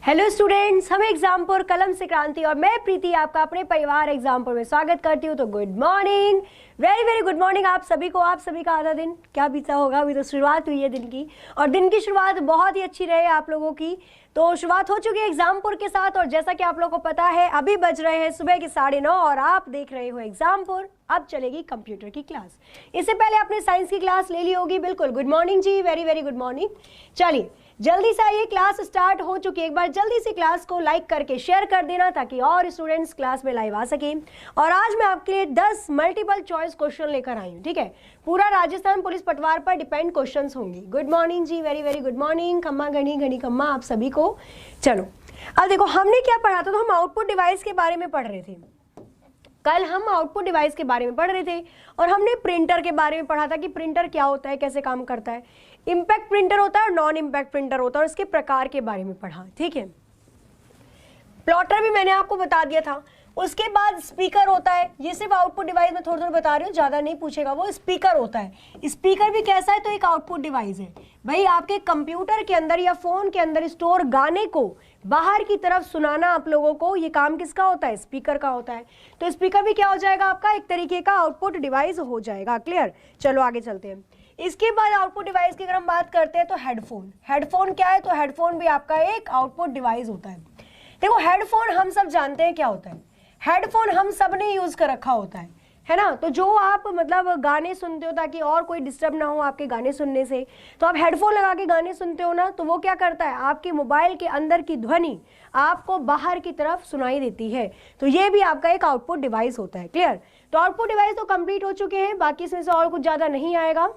Hello students, हम एग्जामपुर कलम से क्रांति और मैं प्रीति आपका अपने परिवार एग्जामपुर में स्वागत करती हूँ। तो good morning, very very good morning आप सभी को। आप सभी का आधा दिन क्या बीता होगा, अभी तो शुरुआत हुई है दिन की, और दिन की शुरुआत बहुत ही अच्छी रहे आप लोगों की। तो शुरुआत हो चुकी है एग्जामपुर के साथ, और जैसा कि आप लोगों को पता है अभी बज रहे हैं सुबह के 9:30 और आप देख रहे हो एग्जामपुर। अब चलेगी कंप्यूटर की क्लास। इससे पहले आपने साइंस की क्लास ले ली होगी, बिल्कुल। गुड मॉर्निंग जी, वेरी वेरी गुड मॉर्निंग। चलिए जल्दी से आइए, क्लास स्टार्ट हो चुकी है। एक बार जल्दी से क्लास को लाइक करके शेयर कर देना ताकि और स्टूडेंट्स क्लास में लाइव आ सके। और आज मैं आपके लिए 10 मल्टीपल चॉइस क्वेश्चन लेकर आई हूँ, ठीक है। पूरा राजस्थान पुलिस पटवार पर डिपेंड क्वेश्चंस होंगे। गुड मॉर्निंग जी, वेरी वेरी गुड मॉर्निंग। खम्मा गणी गणी खम्मा आप सभी को। चलो अब देखो हमने क्या पढ़ा था, तो हम आउटपुट डिवाइस के बारे में पढ़ रहे थे। कल हम आउटपुट डिवाइस के बारे में पढ़ रहे थे और हमने प्रिंटर के बारे में पढ़ा था कि प्रिंटर क्या होता है, कैसे काम करता है। इंपैक्ट प्रिंटर होता है और नॉन इंपैक्ट प्रिंटर होता है, और इसके प्रकार के बारे में पढ़ा, ठीक है। प्लॉटर भी मैंने आपको बता दिया था। उसके बाद स्पीकर होता है, ये सिर्फ आउटपुट डिवाइस में थोड़ा थोड़ा बता रही हूँ, ज्यादा नहीं पूछेगा। वो स्पीकर होता है। स्पीकर भी कैसा है, तो एक आउटपुट डिवाइस है भाई। आपके कंप्यूटर के अंदर या फोन के अंदर स्टोर गाने को बाहर की तरफ सुनाना आप लोगों को, ये काम किसका होता है, स्पीकर का होता है। तो स्पीकर भी क्या हो जाएगा आपका, एक तरीके का आउटपुट डिवाइस हो जाएगा। क्लियर, चलो आगे चलते हैं। इसके बाद आउटपुट डिवाइस की अगर हम बात करते हैं तो हेडफोन। हेडफोन क्या है, तो हेडफोन भी आपका एक आउटपुट डिवाइस होता है। देखो हेडफोन हम सब जानते हैं क्या होता है। हेडफोन हम सब ने यूज कर रखा होता है ना। तो जो आप मतलब गाने सुनते हो ताकि और कोई डिस्टर्ब ना हो आपके गाने सुनने से, तो आप हेडफोन लगा के गाने सुनते हो ना, तो वो क्या करता है, आपके मोबाइल के अंदर की ध्वनि आपको बाहर की तरफ सुनाई देती है। तो ये भी आपका एक आउटपुट डिवाइस होता है। क्लियर, तो आउटपुट डिवाइस तो कंप्लीट हो चुके हैं, बाकी इसमें से और कुछ ज्यादा नहीं आएगा।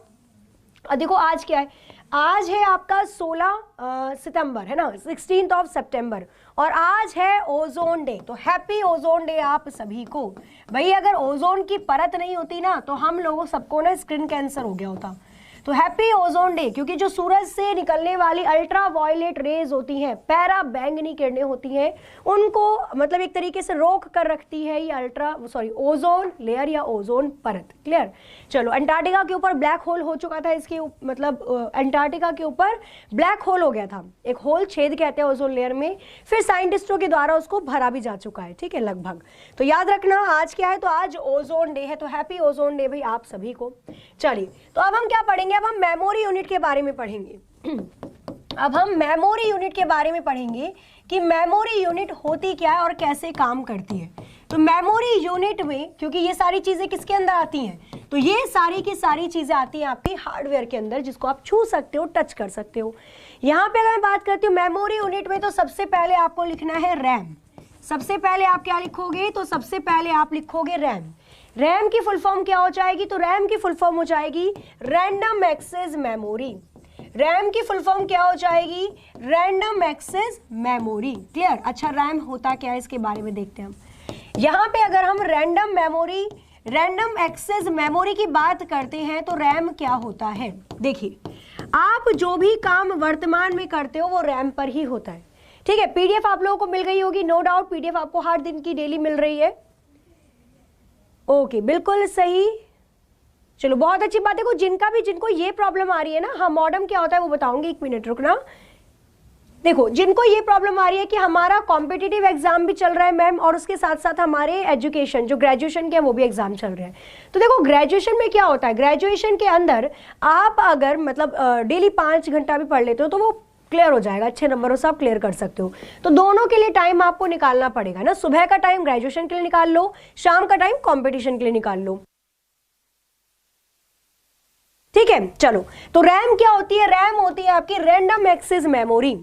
और देखो आज क्या है, आज है आपका 16 सितंबर, है ना, 16 सितंबर, और आज है ओजोन डे। तो हैप्पी ओजोन डे आप सभी को। भाई अगर ओजोन की परत नहीं होती ना, तो हम लोगों सबको ना स्किन कैंसर हो गया होता। तो हैप्पी ओजोन डे, क्योंकि जो सूरज से निकलने वाली अल्ट्रा वायलेट रेज होती हैं, पैरा बैंगनी किरणें होती हैं, उनको मतलब एक तरीके से रोक कर रखती है ये ओजोन लेयर या ओजोन परत। क्लियर, चलो अंटार्कटिका के ऊपर ब्लैक होल हो चुका था। इसके मतलब अंटार्कटिका के ऊपर ब्लैक होल हो गया था, एक होल छेद कहते हैं ओजोन लेयर में। फिर साइंटिस्टों के द्वारा उसको भरा भी जा चुका है, ठीक है, लगभग। तो याद रखना आज क्या है, तो आज ओजोन डे है। तो हैप्पी ओजोन डे भाई आप सभी को। चलिए तो अब हम क्या पढ़ेंगे, अब हम मेमोरी यूनिट के बारे में पढ़ेंगे। अब हम मेमोरी यूनिट के बारे में पढ़ेंगे कि मेमोरी यूनिट होती क्या है और कैसे काम करती है। तो मेमोरी यूनिट में, क्योंकि ये सारी चीजें किसके अंदर आती हैं, तो ये सारी की सारी चीजें आती हैं आपकी हार्डवेयर के अंदर, जिसको आप छू सकते हो, टच कर सकते हो। यहाँ पे अगर मैं बात करती हूँ मेमोरी यूनिट में, तो सबसे पहले आपको लिखना है रैम। सबसे पहले आप क्या लिखोगे, तो सबसे पहले आप लिखोगे रैम। रैम की फुल फॉर्म क्या हो जाएगी, तो रैम की फुल फॉर्म हो जाएगी रैंडम एक्सेस मेमोरी। रैम की फुल फॉर्म क्या हो जाएगी, रैंडम एक्सेस मेमोरी। क्लियर, अच्छा रैम होता क्या है इसके बारे में देखते हैं हम। यहाँ पे अगर हम रैंडम एक्सेस मेमोरी की बात करते हैं, तो रैम क्या होता है, देखिए आप जो भी काम वर्तमान में करते हो वो रैम पर ही होता है, ठीक है। पीडीएफ आप लोगों को मिल गई होगी, नो डाउट। पीडीएफ आपको हर दिन की डेली मिल रही है। ओके, बिल्कुल सही। चलो बहुत अच्छी बात है। देखो जिनको ये प्रॉब्लम आ रही है ना, हाँ मॉडर्न क्या होता है वो बताऊंगी, 1 मिनट रुकना। देखो जिनको ये प्रॉब्लम आ रही है कि हमारा कॉम्पिटिटिव एग्जाम भी चल रहा है मैम, और उसके साथ साथ हमारे एजुकेशन जो ग्रेजुएशन के वो भी एग्जाम चल रहे हैं। तो देखो ग्रेजुएशन में क्या होता है, ग्रेजुएशन के अंदर आप अगर मतलब डेली 5 घंटा भी पढ़ लेते हो तो वो क्लियर हो जाएगा, अच्छे नंबरों से आप क्लियर कर सकते हो। तो दोनों के लिए टाइम आपको निकालना पड़ेगा ना। सुबह का टाइम ग्रेजुएशन के लिए निकाल लो, शाम का टाइम कॉम्पिटिशन के लिए निकाल लो, ठीक है। चलो तो रैम क्या होती है, रैम होती है आपकी रैंडम एक्सेस मेमोरी।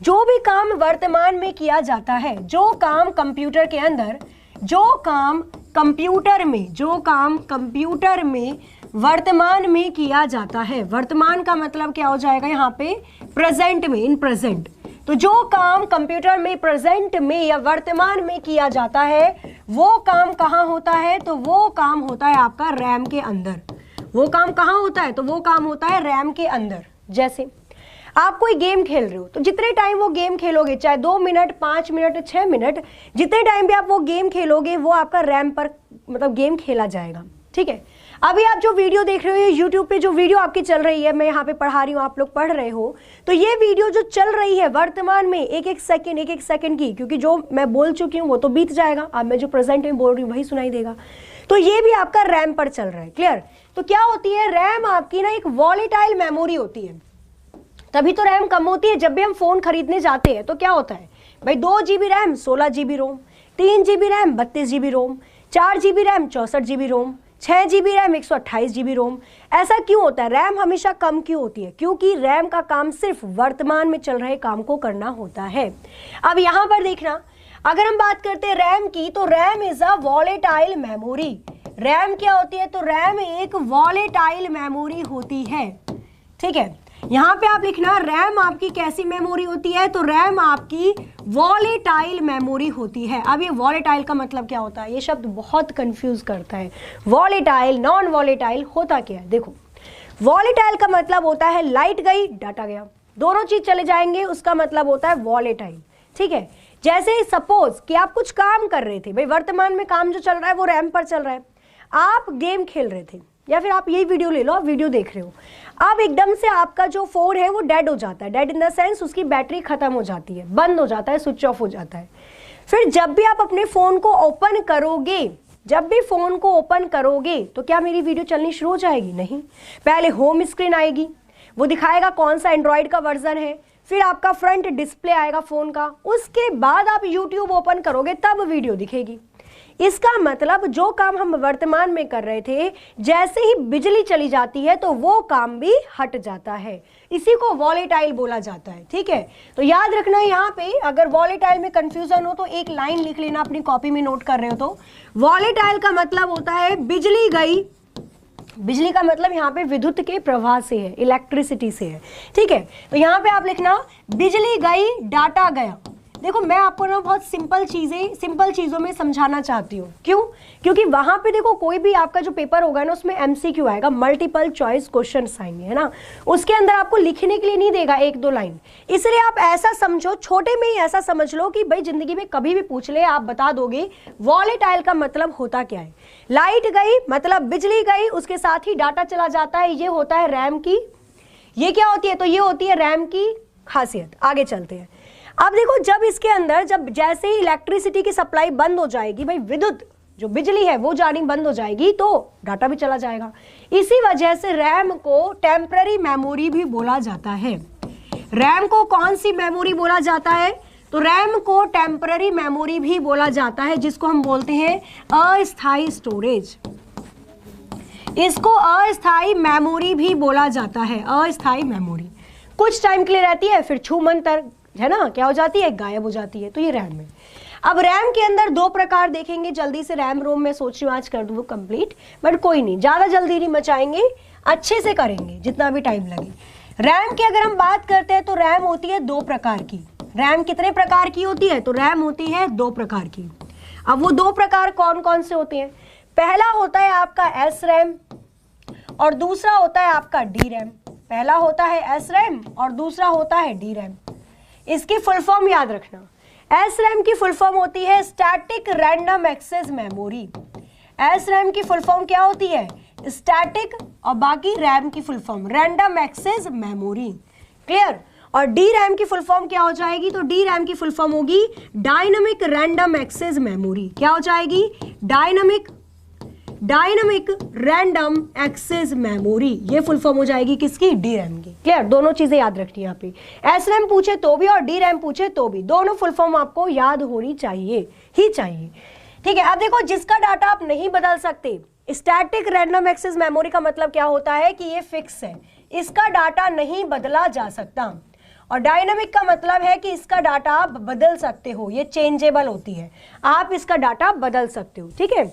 जो भी काम वर्तमान में किया जाता है, जो काम कंप्यूटर के अंदर, जो काम कंप्यूटर में वर्तमान में किया जाता है, वर्तमान का मतलब क्या हो जाएगा यहाँ पे, प्रेजेंट में, इन प्रेजेंट। तो जो काम कंप्यूटर में प्रेजेंट में या वर्तमान में किया जाता है, वो काम कहाँ होता है, तो वो काम होता है आपका रैम के अंदर। वो काम कहाँ होता है, तो वो काम होता है रैम के अंदर। जैसे आप कोई गेम खेल रहे हो, तो जितने टाइम वो गेम खेलोगे, चाहे 2 मिनट 5 मिनट 6 मिनट, जितने टाइम भी आप वो गेम खेलोगे वो आपका रैम पर मतलब गेम खेला जाएगा, ठीक है। अभी आप जो वीडियो देख रहे हो यूट्यूब पे, जो वीडियो आपकी चल रही है, मैं यहाँ पे पढ़ा रही हूँ, आप लोग पढ़ रहे हो, तो ये वीडियो जो चल रही है वर्तमान में एक एक सेकंड की, क्योंकि जो मैं बोल चुकी हूँ वो तो बीत जाएगा, अब मैं जो प्रेजेंट में बोल रही हूँ वही सुनाई देगा, तो ये भी आपका रैम पर चल रहा है। क्लियर? तो क्या होती है, रैम आपकी ना एक वॉलेटाइल मेमोरी होती है, तभी तो रैम कम होती है। जब भी हम फोन खरीदने जाते हैं तो क्या होता है भाई, 2 GB रैम 16 GB रोम, 3 GB रैम 32 GB रोम, 4 GB रैम 64 GB रोम, 6 GB रैम 128 GB रोम। ऐसा क्यों होता है? रैम हमेशा कम क्यों होती है? क्योंकि रैम का काम सिर्फ वर्तमान में चल रहे काम को करना होता है। अब यहाँ पर देखना, अगर हम बात करते हैं रैम की, तो RAM is a volatile memory. RAM क्या होती है? तो रैम एक वॉलेटाइल मेमोरी होती है। ठीक है, यहाँ पे आप लिखना रैम आपकी कैसी मेमोरी होती है? तो रैम आपकी वॉलेटाइल मेमोरी होती है। अब ये वॉलेटाइल का मतलब क्या होता है? ये शब्द बहुत कंफ्यूज करता है। वॉलेटाइल, नॉन वॉलेटाइल होता क्या है? देखो, वॉलेटाइल का मतलब होता है लाइट गई डाटा गया, दोनों चीज चले जाएंगे, उसका मतलब होता है वॉलेटाइल। ठीक है, जैसे सपोज कि आप कुछ काम कर रहे थे, भाई वर्तमान में काम जो चल रहा है वो रैम पर चल रहा है, आप गेम खेल रहे थे या फिर आप यही वीडियो ले लो, आप वीडियो देख रहे हो, अब एकदम से आपका जो फोन है वो डेड हो जाता है। डेड इन द सेंस उसकी बैटरी खत्म हो जाती है, बंद हो जाता है, स्विच ऑफ हो जाता है। फिर जब भी आप अपने फोन को ओपन करोगे, जब भी फोन को ओपन करोगे तो क्या मेरी वीडियो चलनी शुरू हो जाएगी? नहीं, पहले होम स्क्रीन आएगी, वो दिखाएगा कौन सा एंड्रॉइड का वर्जन है, फिर आपका फ्रंट डिस्प्ले आएगा फोन का, उसके बाद आप यूट्यूब ओपन करोगे तब वीडियो दिखेगी। इसका मतलब जो काम हम वर्तमान में कर रहे थे, जैसे ही बिजली चली जाती है तो वो काम भी हट जाता है। इसी को वॉलेटाइल बोला जाता है। ठीक है, तो याद रखना यहाँ पे, अगर वॉलेटाइल में कंफ्यूजन हो तो एक लाइन लिख लेना, अपनी कॉपी में नोट कर रहे हो तो। वॉलेटाइल का मतलब होता है बिजली गई, बिजली का मतलब यहाँ पे विद्युत के प्रवाह से है, इलेक्ट्रिसिटी से है। ठीक है, तो यहाँ पे आप लिखना बिजली गई डाटा गया। देखो, मैं आपको ना बहुत सिंपल चीज़ों में समझाना चाहती हूँ। क्यों? क्योंकि वहाँ पे देखो, कोई भी आपका जो पेपर होगा ना, उसमें MCQ आएगा, मल्टीपल चॉइस क्वेश्चन आएंगे, है ना, उसके अंदर आपको लिखने के लिए नहीं देगा 1-2 लाइन। इसलिए आप ऐसा समझो, छोटे में ही ऐसा समझ लो कि भाई जिंदगी में कभी भी पूछ ले आप बता दोगे वॉलेटाइल का मतलब होता क्या है। लाइट गई मतलब बिजली गई, उसके साथ ही डाटा चला जाता है, ये होता है रैम की, ये क्या होती है? तो ये होती है रैम की खासियत। आगे चलते हैं। अब देखो, जब इसके अंदर, जब जैसे ही इलेक्ट्रिसिटी की सप्लाई बंद हो जाएगी, भाई विद्युत जो बिजली है वो जानी बंद हो जाएगी, तो डाटा भी चला जाएगा। इसी वजह से रैम को टेम्पररी मेमोरी भी बोला जाता है। रैम को कौन सी मेमोरी बोला जाता है? तो रैम को टेम्पररी मेमोरी भी बोला जाता है, जिसको हम बोलते हैं अस्थायी स्टोरेज। इसको अस्थायी मेमोरी भी बोला जाता है। अस्थायी मेमोरी कुछ टाइम के लिए रहती है, फिर छूमंतर, है ना, क्या हो जाती है? गायब हो जाती है। तो ये रैम है। अब रैम के अंदर 2 प्रकार देखेंगे जल्दी से। रैम रोम में सोच रही हूँ आज कर दूँ वो कंप्लीट, बट कोई नहीं, ज़्यादा जल्दी नहीं मचाएंगे, अच्छे से करेंगे जितना भी टाइम लगे। रैम की अगर हम बात करते हैं तो रैम होती है 2 प्रकार की। रैम कितने प्रकार की होती है? तो रैम होती है 2 प्रकार की। अब वो 2 प्रकार कौन कौन से होते हैं? पहला होता है आपका एस रैम और दूसरा होता है आपका डी रैम। पहला होता है एस रैम और दूसरा होता है डी रैम। इसकी फुल फॉर्म याद रखना। एस रैम की फुल फॉर्म होती है static random access memory. S RAM की फुल फॉर्म क्या होती है? स्टैटिक, और बाकी रैम की full form random access memory. Clear? और डी रैम की फुल फॉर्म क्या हो जाएगी? तो डी रैम की फुल फॉर्म होगी डायनामिक रैंडम एक्सेस मेमोरी। क्या हो जाएगी? Dynamic random access memory. ये फुल फॉर्म हो जाएगी किसकी? डी रैम की। क्लियर? दोनों चीजें याद रखनी है यहाँ पे। एस रैम पूछे तो भी और डी रैम पूछे तो भी, दोनों फुल फॉर्म आपको याद होनी चाहिए ही चाहिए। ठीक है, अब देखो, जिसका डाटा आप नहीं बदल सकते, स्टैटिक रैंडम एक्सेस मेमोरी का मतलब क्या होता है कि ये फिक्स है, इसका डाटा नहीं बदला जा सकता। और डायनामिक का मतलब है कि इसका डाटा आप बदल सकते हो, ये चेंजेबल होती है, आप इसका डाटा बदल सकते हो। ठीक है,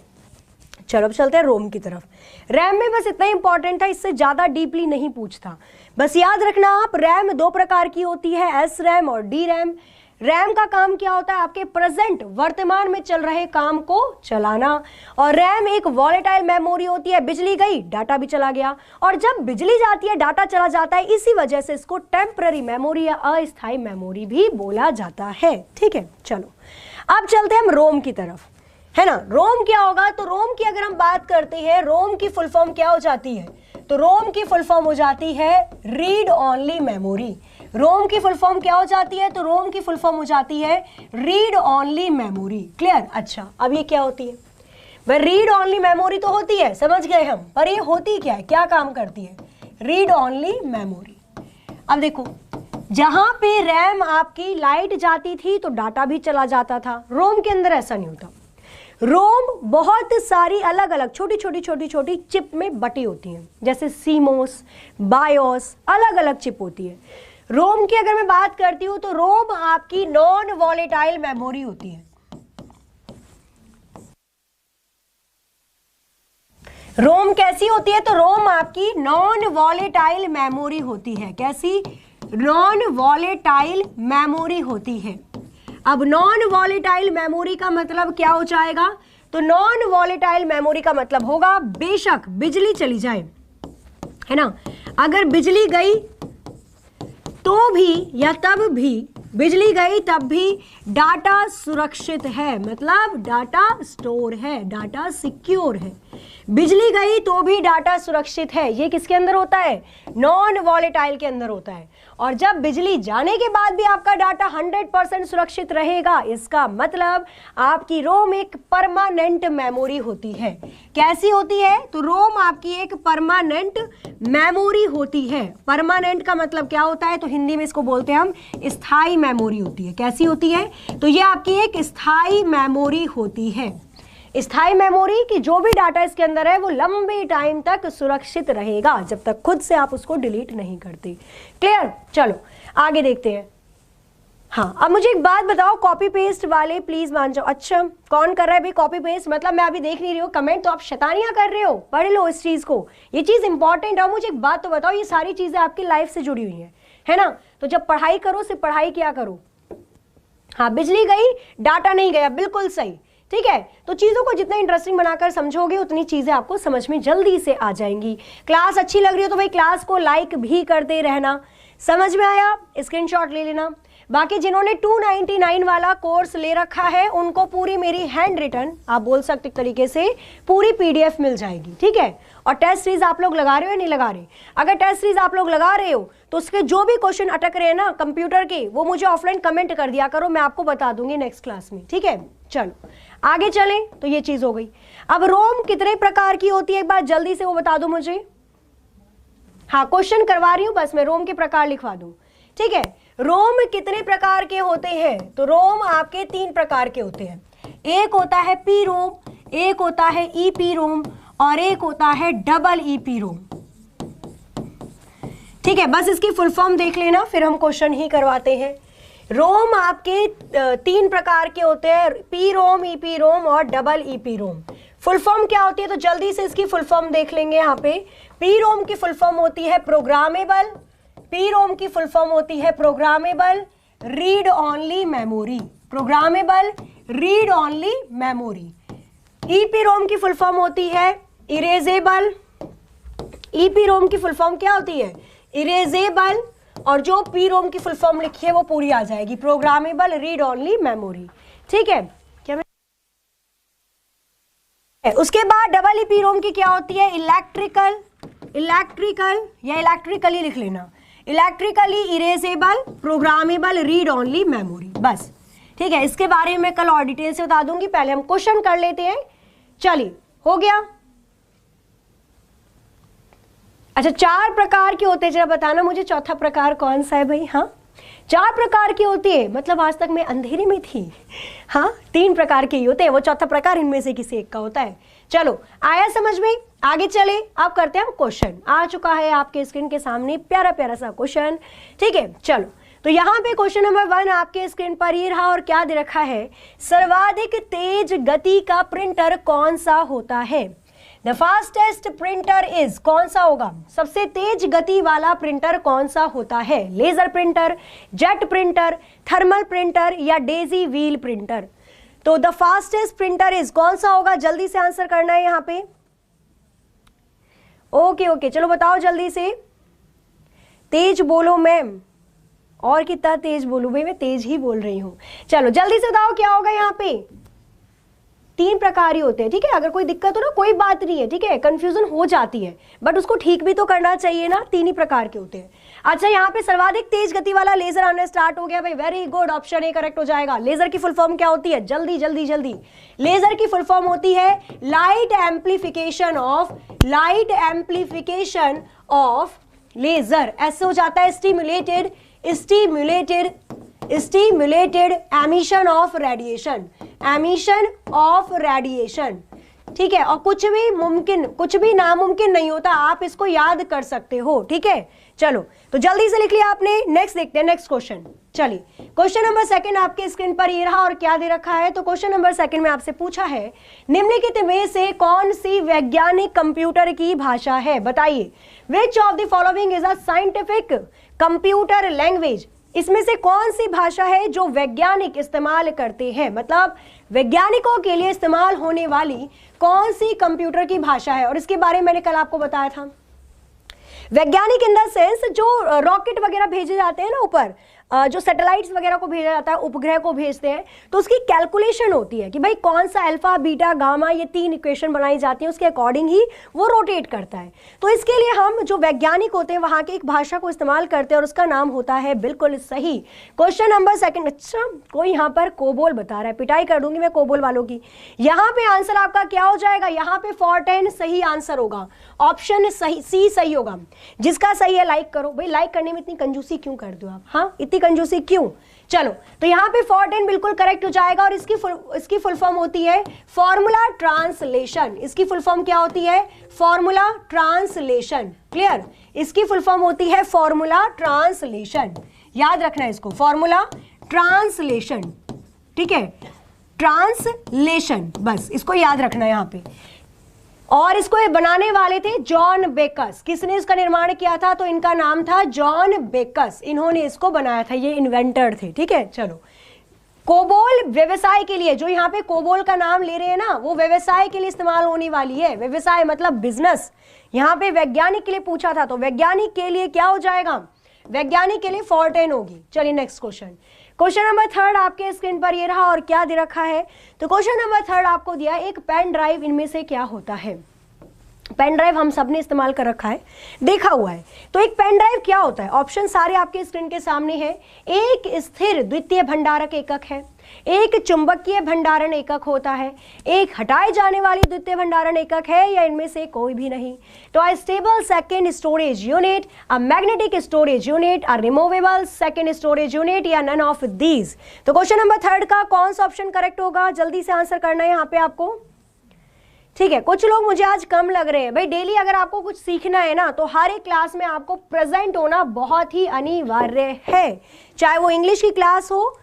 चलो अब चलते हैं रोम की तरफ। रैम में बस इतना इंपॉर्टेंट था, इससे ज्यादा डीपली नहीं पूछता। बस याद रखना आप, रैम 2 प्रकार की होती है, एस रैम और डी रैम। रैम का काम क्या होता है? आपके प्रेजेंट, वर्तमान में चल रहे काम को चलाना। और रैम एक वॉलेटाइल मेमोरी होती है, बिजली गई डाटा भी चला गया, और जब बिजली जाती है डाटा चला जाता है, इसी वजह से इसको टेम्पररी मेमोरी या अस्थायी मेमोरी भी बोला जाता है। ठीक है, चलो अब चलते हैं हम रोम की तरफ, है ना। रोम क्या होगा, तो रोम की अगर हम बात करते हैं, रोम की फुल फॉर्म क्या हो जाती है, तो रोम की फुल फॉर्म हो जाती है रीड ओनली मेमोरी। रोम की फुल फॉर्म क्या हो जाती है, तो रोम की फुल फॉर्म हो जाती है रीड ओनली मेमोरी। क्लियर। अच्छा, अब ये क्या होती है भाई, रीड ओनली मेमोरी तो होती है, समझ गए हम, पर ये होती क्या है, क्या काम करती है, रीड ओनली मेमोरी। अब देखो, जहां पे रैम आपकी लाइट जाती थी तो डाटा भी चला जाता था, रोम के अंदर ऐसा नहीं होता। रोम बहुत सारी अलग अलग छोटी छोटी छोटी छोटी चिप में बटी होती हैं, जैसे सीमोस, बायोस, अलग अलग चिप होती है। रोम की अगर मैं बात करती हूं तो रोम आपकी नॉन वॉलेटाइल मेमोरी होती है। रोम कैसी होती है, तो रोम आपकी नॉन वॉलेटाइल मेमोरी होती है। कैसी, नॉन वॉलेटाइल मेमोरी होती है। अब नॉन वॉलेटाइल मेमोरी का मतलब क्या हो जाएगा, तो नॉन वॉलेटाइल मेमोरी का मतलब होगा बेशक बिजली चली जाए, है ना, अगर बिजली गई तो भी या तब भी, बिजली गई तब भी डाटा सुरक्षित है, मतलब डाटा स्टोर है, डाटा सिक्योर है। बिजली गई तो भी डाटा सुरक्षित है, ये किसके अंदर होता है, नॉन वॉलेटाइल के अंदर होता है। और जब बिजली जाने के बाद भी आपका डाटा 100% सुरक्षित रहेगा, इसका मतलब आपकी रोम एक परमानेंट मेमोरी होती है। कैसी होती है, तो रोम आपकी एक परमानेंट मेमोरी होती है। परमानेंट का मतलब क्या होता है, तो हिंदी में इसको बोलते हैं हम स्थायी मेमोरी होती है। कैसी होती है, तो ये आपकी एक स्थायी मेमोरी होती है। स्थायी मेमोरी की जो भी डाटा इसके अंदर है वो लंबे टाइम तक सुरक्षित रहेगा, जब तक खुद से आप उसको डिलीट नहीं करते। क्लियर। चलो आगे देखते हैं। हाँ, अब मुझे एक बात बताओ, कॉपी पेस्ट वाले प्लीज मान जाओ। अच्छा, कौन कर रहा है भाई कॉपी पेस्ट, मतलब मैं अभी देख नहीं रही हूँ कमेंट, तो आप शैतानियां कर रहे हो, पढ़ लो इस चीज को, ये चीज इंपॉर्टेंट है। मुझे एक बात तो बताओ, ये सारी चीजें आपकी लाइफ से जुड़ी हुई है ना, तो जब पढ़ाई करो सिर्फ पढ़ाई क्या करो। हाँ, बिजली गई डाटा नहीं गया, बिल्कुल सही, ठीक है। तो चीजों को जितना इंटरेस्टिंग बनाकर समझोगे उतनी चीजें आपको समझ में जल्दी से आ जाएंगी। क्लास अच्छी लग रही हो तो भाई क्लास को लाइक भी करते रहना। समझ में आया, स्क्रीनशॉट ले लेना। बाकी जिन्होंने 299 वाला कोर्स ले रखा है उनको पूरी मेरी हैंड रिटन, आप बोल सकते तरीके से पूरी पीडीएफ मिल जाएगी, ठीक है। और टेस्ट सीरीज आप लोग लगा रहे हो या नहीं लगा रहे, अगर टेस्ट सीरीज आप लोग लगा रहे हो तो उसके जो भी क्वेश्चन अटक रहे हैं ना कंप्यूटर के, वो मुझे ऑफलाइन कमेंट कर दिया करो, मैं आपको बता दूंगी नेक्स्ट क्लास में, ठीक है। चलो आगे चलें, तो ये चीज हो गई। अब रोम कितने प्रकार की होती है एक बार जल्दी से वो बता दो मुझे। हाँ, क्वेश्चन करवा रही हूं बस मैं, रोम के प्रकार लिखवा दूं, ठीक है। रोम कितने प्रकार के होते हैं, तो रोम आपके 3 प्रकार के होते हैं। एक होता है पी रोम, एक होता है ईपी रोम, और एक होता है डबल ईपी रोम, ठीक है। बस इसकी फुल फॉर्म देख लेना, फिर हम क्वेश्चन ही करवाते हैं। रोम आपके 3 प्रकार के होते हैं, पी रोम, ईपी रोम और डबल ईपी रोम। फुल फॉर्म क्या होती है, तो जल्दी से इसकी फुल फॉर्म देख लेंगे यहाँ पे। पी रोम की फुल फॉर्म होती है प्रोग्रामेबल, पी रोम की फुल फॉर्म होती है programmable read only memory, programmable read only memory. EPROM की फुल फॉर्म होती है इरेजेबल, ईपी रोम की फुल फॉर्म क्या होती है, इरेजेबल, और जो पी रोम की फुल फॉर्म लिखी है वो पूरी आ जाएगी, प्रोग्रामेबल रीड ओनली मेमोरी, ठीक है। क्या उसके बाद डबल ईपी रोम की क्या होती है, इलेक्ट्रिकल, इलेक्ट्रिकल या इलेक्ट्रिकली लिख लेना, electrically erasable programmable read only memory, बस, ठीक है। इसके बारे में कल और डिटेल से बता दूंगी, पहले हम क्वेश्चन कर लेते हैं। चलिए, हो गया। अच्छा, 4 प्रकार के होते हैं, जरा बताना मुझे चौथा प्रकार कौन सा है भाई। हाँ, 4 प्रकार की होती है, मतलब आज तक मैं अंधेरे में थी। हाँ, 3 प्रकार के ही होते हैं, वो चौथा प्रकार इनमें से किसी एक का होता है। चलो, आया समझ में, आगे चले। आप करते हैं क्वेश्चन, आ चुका है आपके स्क्रीन के सामने प्यारा प्यारा सा क्वेश्चन, ठीक है। चलो, तो यहाँ पे क्वेश्चन नंबर 1 आपके स्क्रीन पर ही रहा, और क्या दे रखा है, सर्वाधिक तेज गति का प्रिंटर कौन सा होता है। द फास्टेस्ट प्रिंटर इज, कौन सा होगा, सबसे तेज गति वाला प्रिंटर कौन सा होता है, laser printer, jet printer, thermal printer या डेजी व्हील प्रिंटर। तो द फास्टेस्ट प्रिंटर इज कौन सा होगा, जल्दी से आंसर करना है यहाँ पे। ओके ओके, चलो बताओ जल्दी से, तेज बोलो मैम, और कितना तेज बोलूं भाई, मैं तेज ही बोल रही हूं। चलो जल्दी से बताओ क्या होगा यहाँ पे, 3 प्रकार ही होते हैं, ठीक है। अगर कोई दिक्कत हो ना कोई बात नहीं है, ठीक है, कंफ्यूजन हो जाती है बट उसको ठीक भी तो करना चाहिए ना, 3 ही प्रकार के होते हैं। अच्छा, यहाँ पे सर्वाधिक तेज गति वाला लेजर आना स्टार्ट हो गया भाई, very good, option A correct हो जाएगा। लेजर की फुल फॉर्म क्या होती है, जल्दी जल्दी जल्दी, लेजर की फुल फॉर्म होती है लाइट एम्प्लीफिकेशन ऑफ लेजर, ऐसे हो जाता है स्टिमुलेटेड एमिशन ऑफ रेडिएशन, ठीक है। और कुछ भी नामुमकिन नहीं होता, आप इसको याद कर सकते हो, ठीक है। चलो तो जल्दी से लिख लिया आपने, नेक्स्ट देखते हैं, नेक्स्ट क्वेश्चन। चलिए क्वेश्चन नंबर 2 आपके स्क्रीन पर ये रहा और क्या दे रखा है। तो क्वेश्चन नंबर 2 में आपसे पूछा है निम्नलिखित में से कौन सी वैज्ञानिक कंप्यूटर की भाषा है, बताइए। Which of the following is a scientific computer language, इसमें से कौन सी भाषा है जो वैज्ञानिक इस्तेमाल करते हैं, मतलब वैज्ञानिकों के लिए इस्तेमाल होने वाली कौन सी कंप्यूटर की भाषा है। और इसके बारे में मैंने कल आपको बताया था, वैज्ञानिक इन द सेंस जो रॉकेट वगैरह भेजे जाते हैं ना ऊपर, जो सैटेलाइट्स वगैरह को भेजा जाता है, उपग्रह को भेजते हैं, तो उसकी कैलकुलेशन होती है कि भाई कौन सा अल्फा बीटा गामा, ये 3 इक्वेशन बनाई जाती हैं, उसके अकॉर्डिंग ही वो रोटेट करता है। तो इसके लिए हम जो वैज्ञानिक होते हैं वहां की एक भाषा को इस्तेमाल करते हैं और उसका नाम होता है, बिल्कुल सही, क्वेश्चन नंबर 2। अच्छा, कोई यहाँ पर कोबोल बता रहा है, पिटाई कर दूंगी मैं कोबोल वालों की। यहाँ पे आंसर आपका क्या हो जाएगा, यहाँ पे 410 सही आंसर होगा, ऑप्शन सही सी सही होगा। जिसका सही है लाइक करो भाई, लाइक करने में इतनी कंजूसी क्यों कर दो आप, हाँ इतनी कंजूसी क्यों। चलो तो यहाँ पे 410 बिल्कुल करेक्ट हो जाएगा और इसकी फुल फॉर्म होती है फॉर्मूला ट्रांसलेशन। इसकी फुल फॉर्म क्या होती है, फॉर्मूला ट्रांसलेशन, क्लियर। इसकी फुल फॉर्म होती है फॉर्मूला ट्रांसलेशन, याद रखना है इसको, फॉर्मूला ट्रांसलेशन, ठीक है, ट्रांसलेशन, बस इसको याद रखना है यहाँ पे। और इसको बनाने वाले थे जॉन बेकस। किसने इसका निर्माण किया था, तो इनका नाम था जॉन बेकस, इन्होंने इसको बनाया था, ये इन्वेंटर थे, ठीक है। चलो कोबोल व्यवसाय के लिए, जो यहाँ पे कोबोल का नाम ले रहे हैं ना, वो व्यवसाय के लिए इस्तेमाल होने वाली है, व्यवसाय मतलब बिजनेस। यहाँ पे वैज्ञानिक के लिए पूछा था, तो वैज्ञानिक के लिए क्या हो जाएगा, वैज्ञानिक के लिए 410 होगी। चलिए नेक्स्ट क्वेश्चन, क्वेश्चन नंबर 3 आपके स्क्रीन पर ये रहा और क्या दे रखा है। तो क्वेश्चन नंबर 3 आपको दिया एक पेन ड्राइव, इनमें से क्या होता है। पेन ड्राइव हम सब ने इस्तेमाल कर रखा है, देखा हुआ है। तो एक पेन ड्राइव क्या होता है, ऑप्शन सारे आपके स्क्रीन के सामने है। एक स्थिर द्वितीय भंडारक एकक है, एक चुंबकीय भंडारण एकक होता है, एक हटाए जाने वाली द्वितीय भंडारण एकक है, या इनमें से कोई भी नहीं। तो a stable second storage unit, a magnetic storage unit, a removable second storage unit, या नन ऑफ दीज। तो क्वेश्चन नंबर 3 का कौन सा ऑप्शन करेक्ट होगा, जल्दी से आंसर करना है यहाँ पे आपको, ठीक है। कुछ लोग मुझे आज कम लग रहे हैं भाई, डेली अगर आपको कुछ सीखना है ना तो हर एक क्लास में आपको प्रेजेंट होना बहुत ही अनिवार्य है, चाहे वो इंग्लिश की क्लास हो,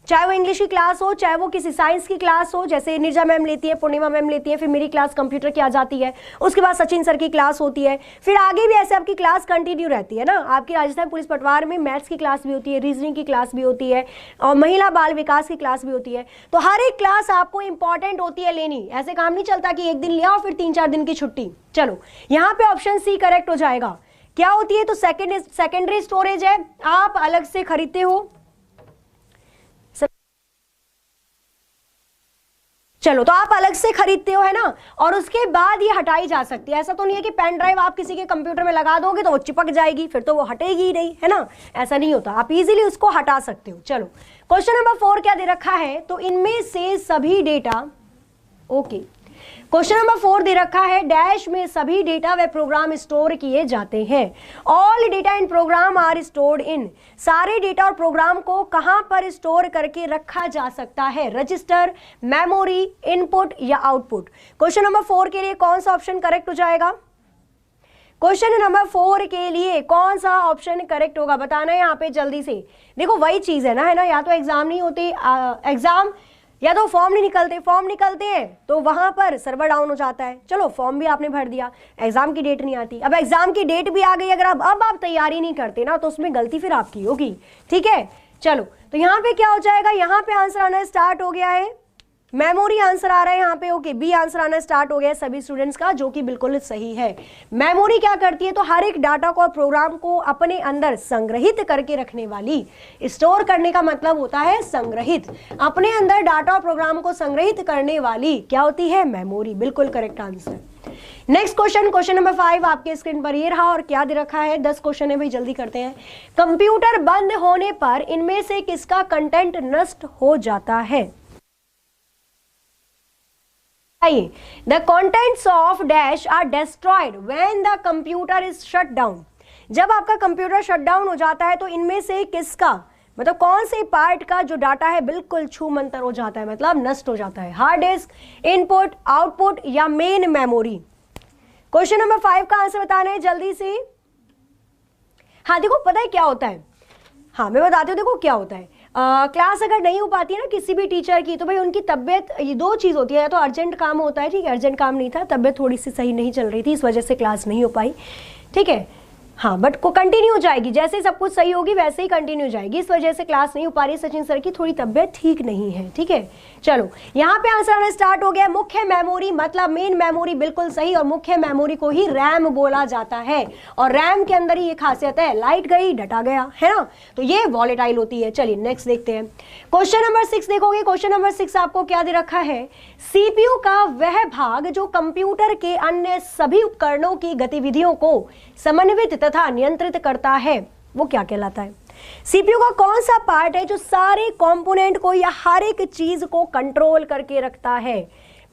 चाहे वो किसी साइंस की क्लास हो, जैसे निर्जा मैम लेती है, पूर्णिमा मैम लेती है, फिर मेरी क्लास कंप्यूटर की आ जाती है, उसके बाद सचिन सर की क्लास होती है, फिर आगे भी ऐसे आपकी क्लास कंटिन्यू रहती है ना। आपकी राजस्थान पुलिस पटवार में मैथ्स की क्लास भी होती है, रीजनिंग की क्लास भी होती है, और महिला बाल विकास की क्लास भी होती है। तो हर एक क्लास आपको इंपॉर्टेंट होती है लेनी, ऐसे काम नहीं चलता कि एक दिन ले आओ फिर 3-4 दिन की छुट्टी। चलो यहाँ पे ऑप्शन सी करेक्ट हो जाएगा। क्या होती है, तो सेकेंडरी स्टोरेज है, आप अलग से खरीदते हो। चलो तो आप अलग से खरीदते हो, है ना, और उसके बाद ये हटाई जा सकती है। ऐसा तो नहीं है कि पेन ड्राइव आप किसी के कंप्यूटर में लगा दोगे तो वो चिपक जाएगी, फिर तो वो हटेगी ही नहीं, है ना, ऐसा नहीं होता, आप इजीली उसको हटा सकते हो। चलो क्वेश्चन नंबर 4 क्या दे रखा है, तो इनमें से सभी डेटा, ओके, क्वेश्चन नंबर 4 दे रखा है डैश में सभी डेटा व प्रोग्राम स्टोर किए जाते हैं। All data in program are stored in, सारे डेटा और प्रोग्राम को कहां पर स्टोर करके रखा जा सकता है, रजिस्टर, मेमोरी, इनपुट या आउटपुट। क्वेश्चन नंबर 4 के लिए कौन सा ऑप्शन करेक्ट हो जाएगा, क्वेश्चन नंबर 4 के लिए कौन सा ऑप्शन करेक्ट होगा, बताना है यहाँ पे जल्दी से। देखो वही चीज है ना, या तो एग्जाम नहीं होती, एग्जाम या तो फॉर्म निकलते हैं तो वहां पर सर्वर डाउन हो जाता है। चलो फॉर्म भी आपने भर दिया, एग्जाम की डेट नहीं आती, अब एग्जाम की डेट भी आ गई, अगर अब आप तैयारी नहीं करते ना तो उसमें गलती फिर आपकी होगी, ठीक है। चलो तो यहाँ पे क्या हो जाएगा, यहाँ पे आंसर आना स्टार्ट हो गया है, मेमोरी आंसर आ रहा है यहाँ पे। ओके, बी आंसर आना स्टार्ट हो गया सभी स्टूडेंट्स का, जो कि बिल्कुल सही है। मेमोरी क्या करती है, तो हर एक डाटा को और प्रोग्राम को अपने अंदर संग्रहित करके रखने वाली, स्टोर करने का मतलब होता है संग्रहित, अपने अंदर डाटा और प्रोग्राम को संग्रहित करने वाली क्या होती है, मेमोरी। बिल्कुल correct answer. Next question, question number 5 आपके स्क्रीन पर ये रहा, और क्या दे रखा है, 10 क्वेश्चन है भाई, जल्दी करते हैं। कंप्यूटर बंद होने पर इनमें से किसका कंटेंट नष्ट हो जाता है। The contents of dash are destroyed when the computer is shut down। जब आपका कंप्यूटर शट डाउन हो जाता है तो इनमें से किसका, मतलब कौन से पार्ट का जो डाटा है बिल्कुल छूमंतर हो जाता है, मतलब नष्ट हो जाता है। हार्ड डिस्क, इनपुट, आउटपुट या मेन मेमोरी। क्वेश्चन नंबर 5 का आंसर बताना है जल्दी से। हाँ देखो, पता है क्या होता है, हाँ मैं बताती हूँ, देखो क्या होता है। क्लास अगर नहीं हो पाती है ना किसी भी टीचर की, तो भाई उनकी तबीयत, ये दो चीज़ होती है, या तो अर्जेंट काम होता है, ठीक है, अर्जेंट काम नहीं था, तबीयत थोड़ी सी सही नहीं चल रही थी, इस वजह से क्लास नहीं हो पाई, ठीक है, हाँ, बट को कंटिन्यू हो जाएगी, जैसे सब कुछ सही होगी वैसे ही कंटिन्यू हो जाएगी, इस वजह से क्लास नहीं हो पा रही, सचिन सर की थोड़ी तबीयत ठीक नहीं है, ठीक है। चलो यहाँ पे आंसर आना स्टार्ट हो गया। मुख्य मेमोरी मतलब मेन मेमोरी, बिल्कुल सही, और मुख्य मेमोरी को ही रैम बोला जाता है, और रैम के अंदर ही ये खासियत है, लाइट गई डाटा गया, है ना, तो ये वॉलेटाइल होती है। चलिए नेक्स्ट देखते हैं, क्वेश्चन नंबर 6 देखोगे। क्वेश्चन नंबर 6 आपको क्या दे रखा है, सीपीयू का वह भाग जो कंप्यूटर के अन्य सभी उपकरणों की गतिविधियों को समन्वित तथा नियंत्रित करता है, वो क्या कहलाता है। सीपीयू का कौन सा पार्ट है जो सारे कंपोनेंट को या हर एक चीज को कंट्रोल करके रखता है।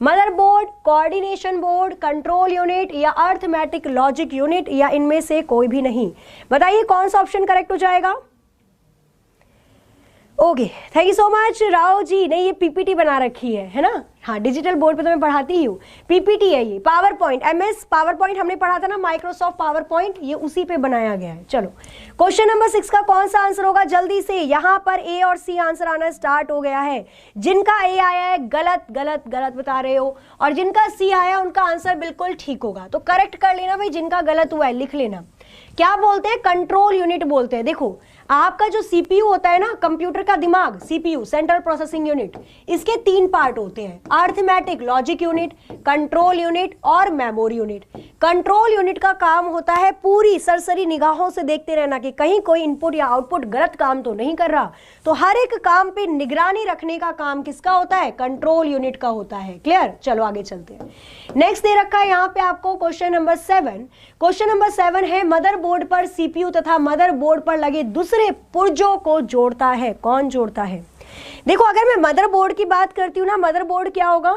Motherboard, coordination board, control unit या अर्थमेटिक लॉजिक यूनिट, या इनमें से कोई भी नहीं। बताइए कौन सा ऑप्शन करेक्ट हो जाएगा। Okay, thank you so much Rao ji. नहीं, ये पीपीटी बना रखी है ना, हाँ डिजिटल बोर्ड पे तो मैं पढ़ाती ही हूँ, पीपीटी है ये, power point, MS power point हमने पढ़ा था ना, माइक्रोसॉफ्ट पावर पॉइंट, ये उसी पे बनाया गया है। चलो क्वेश्चन नंबर 6 का कौन सा आंसर होगा जल्दी से। यहाँ पर ए और सी आंसर आना स्टार्ट हो गया है। जिनका ए आया है गलत गलत गलत बता रहे हो, और जिनका सी आया उनका आंसर बिल्कुल ठीक होगा, तो करेक्ट कर लेना भाई, जिनका गलत हुआ है लिख लेना। क्या बोलते हैं, कंट्रोल यूनिट बोलते हैं। देखो आपका जो सीपीयू होता है ना, कंप्यूटर का दिमाग, सीपीयू सेंट्रल प्रोसेसिंग यूनिट, इसके 3 पार्ट होते हैं, arithmetic logic unit, control unit और मेमोरी यूनिट। कंट्रोल यूनिट का काम होता है पूरी सरसरी निगाहों से देखते रहना कि कहीं कोई इनपुट या आउटपुट गलत काम तो नहीं कर रहा, तो हर एक काम पे निगरानी रखने का काम किसका होता है, कंट्रोल यूनिट का होता है। क्लियर, चलो आगे चलते हैं। नेक्स्ट दे रखा है यहाँ पे आपको क्वेश्चन नंबर 7। क्वेश्चन नंबर 7 है, मदरबोर्ड पर सीपीयू तथा मदरबोर्ड पर लगे दूसरे पुर्जों को जोड़ता है, कौन जोड़ता है। देखो अगर मैं मदरबोर्ड की बात करती हूँ ना, मदरबोर्ड क्या होगा,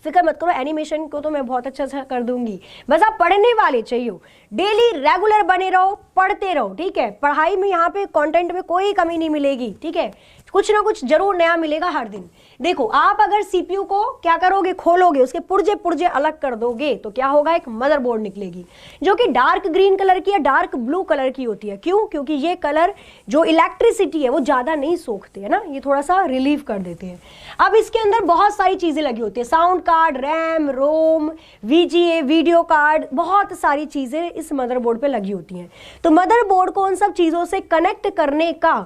फिक्र मत करो, एनिमेशन को तो मैं बहुत अच्छा कर दूंगी, बस आप पढ़ने वाले चाहिए, डेली रेगुलर बने रहो, पढ़ते रहो, ठीक है। पढ़ाई में यहाँ पे कंटेंट में कोई कमी नहीं मिलेगी, ठीक है, कुछ ना कुछ जरूर नया मिलेगा हर दिन। देखो आप अगर सीपीयू को क्या करोगे, खोलोगे, उसके पुर्जे पुर्जे अलग कर दोगे, तो क्या होगा, एक मदरबोर्ड निकलेगी जो कि डार्क ग्रीन कलर की या डार्क ब्लू कलर की होती है। क्यों, क्योंकि ये कलर जो इलेक्ट्रिसिटी है वो ज्यादा नहीं सोखते है ना, ये थोड़ा सा रिलीव कर देते हैं। अब इसके अंदर बहुत सारी चीजें लगी होती है, साउंड कार्ड, रैम, रोम, वीजीए, वीडियो कार्ड, बहुत सारी चीजें इस मदरबोर्ड पे लगी होती हैं। तो मदरबोर्ड को उन सब चीजों से कनेक्ट करने का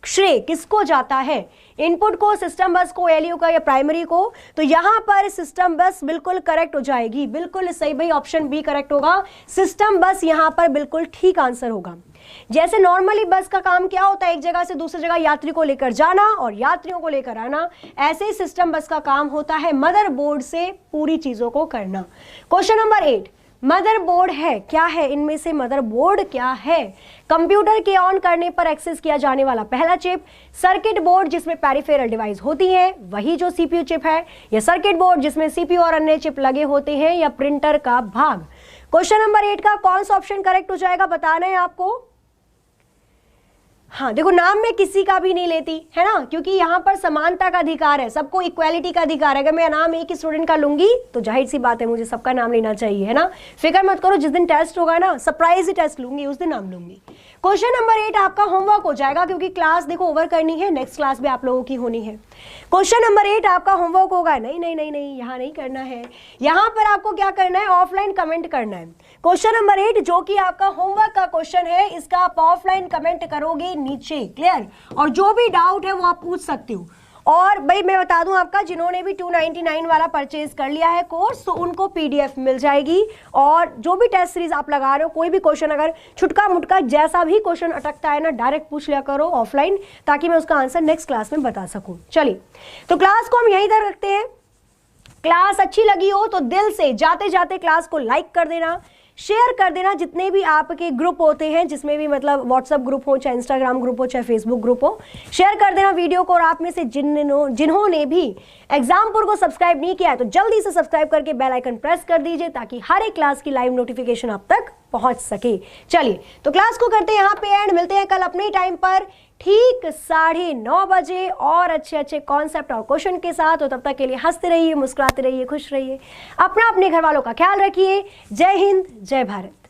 श्रेय किसको जाता है, इनपुट को, सिस्टम बस को, एलयू का या प्राइमरी को। तो यहां पर सिस्टम बस बिल्कुल करेक्ट हो जाएगी, बिल्कुल सही भाई, ऑप्शन बी करेक्ट होगा, सिस्टम बस यहां पर बिल्कुल ठीक आंसर होगा। जैसे नॉर्मली बस का काम क्या होता है, एक जगह से दूसरी जगह यात्री को लेकर जाना और यात्रियों को लेकर आना, ऐसे ही सिस्टम बस का काम होता है मदरबोर्ड से पूरी चीजों को करना। क्वेश्चन नंबर 8, मदरबोर्ड है क्या है, इनमें से मदरबोर्ड क्या है। कंप्यूटर के ऑन करने पर एक्सेस किया जाने वाला पहला चिप, सर्किट बोर्ड जिसमें पेरिफेरल डिवाइस होती है वही जो सीपीयू चिप है, या सर्किट बोर्ड जिसमें सीपीयू और अन्य चिप लगे होते हैं, या प्रिंटर का भाग। क्वेश्चन नंबर 8 का कौन सा ऑप्शन करेक्ट हो जाएगा बताना है आपको। हाँ देखो, नाम मैं किसी का भी नहीं लेती है ना, क्योंकि यहाँ पर समानता का अधिकार है, सबको इक्वालिटी का अधिकार है। अगर मैं नाम एक ही स्टूडेंट का लूंगी तो जाहिर सी बात है मुझे सबका नाम लेना चाहिए, है ना। फिक्र मत करो, जिस दिन टेस्ट होगा ना, सरप्राइज टेस्ट लूंगी, उस दिन नाम लूंगी। क्वेश्चन नंबर 8 आपका होमवर्क हो जाएगा, क्योंकि क्लास देखो ओवर करनी है, नेक्स्ट क्लास भी आप लोगों की होनी है। क्वेश्चन नंबर 8 आपका होमवर्क होगा, नहीं नहीं नहीं नहीं, यहाँ नहीं करना है, यहाँ पर आपको क्या करना है, ऑफलाइन कमेंट करना है। क्वेश्चन नंबर 8 जो कि आपका होमवर्क का क्वेश्चन है, इसका आप ऑफलाइन कमेंट करोगे नीचे। क्लियर, और जो भी डाउट है वो आप पूछ सकते हो। और भाई मैं बता दूं आपका, जिन्होंने भी 299 वाला परचेज कर लिया है कोर्स, तो उनको PDF मिल जाएगी। और जो भी टेस्ट सीरीज आप लगा रहे हो, कोई भी क्वेश्चन अगर छुटका मुटका जैसा भी क्वेश्चन अटकता है ना, डायरेक्ट पूछ लिया करो ऑफलाइन, ताकि मैं उसका आंसर नेक्स्ट क्लास में बता सकूं। चलिए, तो क्लास को हम यहीं तक रखते हैं। क्लास अच्छी लगी हो तो दिल से जाते जाते क्लास को लाइक कर देना, शेयर कर देना, जितने भी आपके ग्रुप होते हैं, जिसमें भी मतलब व्हाट्सएप ग्रुप हो, चाहे इंस्टाग्राम ग्रुप हो, चाहे फेसबुक ग्रुप हो, शेयर कर देना वीडियो को। और आप में से जिन्होंने भी एग्जामपुर को सब्सक्राइब नहीं किया है, तो जल्दी से सब्सक्राइब करके बेल आइकन प्रेस कर दीजिए, ताकि हर एक क्लास की लाइव नोटिफिकेशन आप तक पहुंच सके। चलिए, तो क्लास को करते हैं यहाँ पे एंड। मिलते हैं कल अपने टाइम पर ठीक 9:30 बजे और अच्छे अच्छे कॉन्सेप्ट और क्वेश्चन के साथ। और तब तक के लिए हंसते रहिए, मुस्कुराते रहिए, खुश रहिए, अपने घर वालों का ख्याल रखिए। जय हिंद, जय भारत।